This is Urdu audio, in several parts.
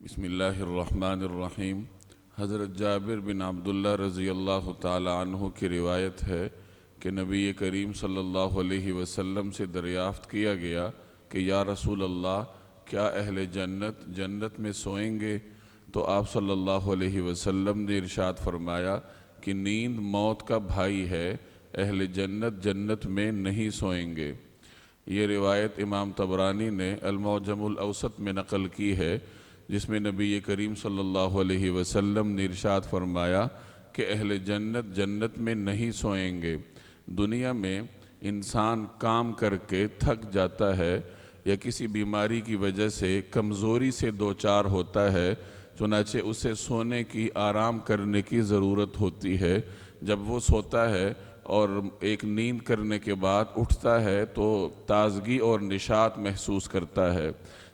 بسم اللہ الرحمن الرحیم۔ حضرت جابر بن عبداللہ رضی اللہ تعالی عنہ کی روایت ہے کہ نبی کریم صلی اللہ علیہ وسلم سے دریافت کیا گیا کہ یا رسول اللہ، کیا اہل جنت جنت میں سوئیں گے؟ تو آپ صلی اللہ علیہ وسلم نے ارشاد فرمایا کہ نیند موت کا بھائی ہے، اہل جنت جنت میں نہیں سوئیں گے۔ یہ روایت امام طبرانی نے المعجم الاوسط میں نقل کی ہے، جس میں نبی کریم صلی اللہ علیہ وسلم نے ارشاد فرمایا کہ اہل جنت جنت میں نہیں سوئیں گے۔ دنیا میں انسان کام کر کے تھک جاتا ہے یا کسی بیماری کی وجہ سے کمزوری سے دوچار ہوتا ہے، چنانچہ اسے سونے کی، آرام کرنے کی ضرورت ہوتی ہے۔ جب وہ سوتا ہے اور ایک نیند کرنے کے بعد اٹھتا ہے تو تازگی اور نشاط محسوس کرتا ہے۔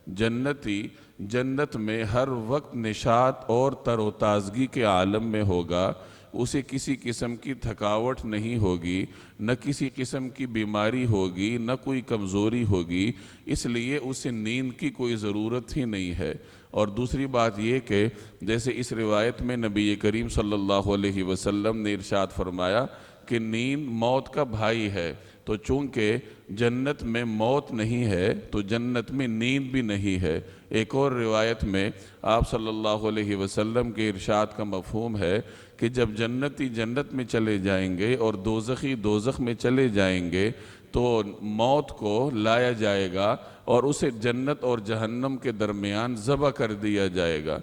جنتی جنت میں ہر وقت نشاط اور تر و تازگی کے عالم میں ہوگا، اسے کسی قسم کی تھکاوٹ نہیں ہوگی، نہ کسی قسم کی بیماری ہوگی، نہ کوئی کمزوری ہوگی، اس لیے اسے نیند کی کوئی ضرورت ہی نہیں ہے۔ اور دوسری بات یہ کہ جیسے اس روایت میں نبی کریم صلی اللہ علیہ وسلم نے ارشاد فرمایا کہ نیند موت کا بھائی ہے، تو چونکہ جنت میں موت نہیں ہے تو جنت میں نیند بھی نہیں ہے۔ ایک اور روایت میں آپ صلی اللہ علیہ وسلم کے ارشاد کا مفہوم ہے کہ جب جنتی جنت میں چلے جائیں گے اور دوزخی دوزخ میں چلے جائیں گے تو موت کو لایا جائے گا اور اسے جنت اور جہنم کے درمیان ذبح کر دیا جائے گا،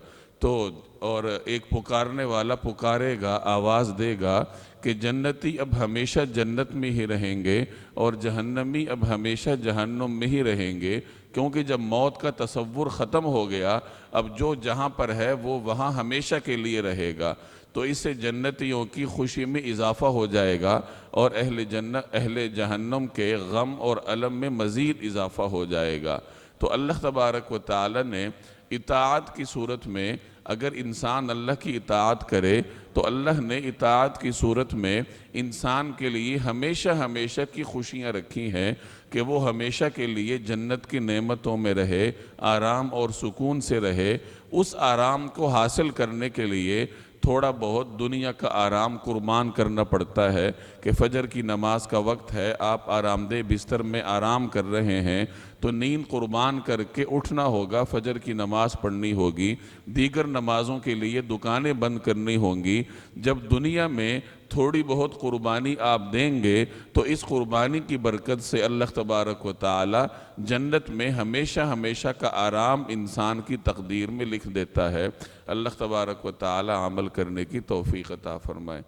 اور ایک پکارنے والا پکارے گا، آواز دے گا کہ جنتی اب ہمیشہ جنت میں ہی رہیں گے اور جہنمی اب ہمیشہ جہنم میں ہی رہیں گے، کیونکہ جب موت کا تصور ختم ہو گیا، اب جو جہاں پر ہے وہ وہاں ہمیشہ کے لیے رہے گا، تو اس سے جنتیوں کی خوشی میں اضافہ ہو جائے گا اور اہل جہنم کے غم اور الم میں مزید اضافہ ہو جائے گا۔ تو اللہ تبارک و تعالی نے اطاعت کی صورت میں اگر انسان اللہ کی اطاعت کرے تو اللہ نے اطاعت کی صورت میں انسان کے لیے ہمیشہ ہمیشہ کی خوشیاں رکھی ہیں کہ وہ ہمیشہ کے لیے جنت کی نعمتوں میں رہے، آرام اور سکون سے رہے۔ اس آرام کو حاصل کرنے کے لیے تھوڑا بہت دنیا کا آرام قربان کرنا پڑتا ہے کہ فجر کی نماز کا وقت ہے، آپ آرام دہ بستر میں آرام کر رہے ہیں تو نیند قربان کر کے اٹھنا ہوگا، فجر کی نماز پڑھنی ہوگی، دیگر نمازوں کے لیے دکانیں بند کرنی ہوں گی۔ جب دنیا میں تھوڑی بہت قربانی آپ دیں گے تو اس قربانی کی برکت سے اللہ تبارک و تعالی جنت میں ہمیشہ ہمیشہ کا آرام انسان کی تقدیر میں لکھ دیتا ہے۔ اللہ تبارک و تعالی عمل کرنے کی توفیق عطا فرمائے۔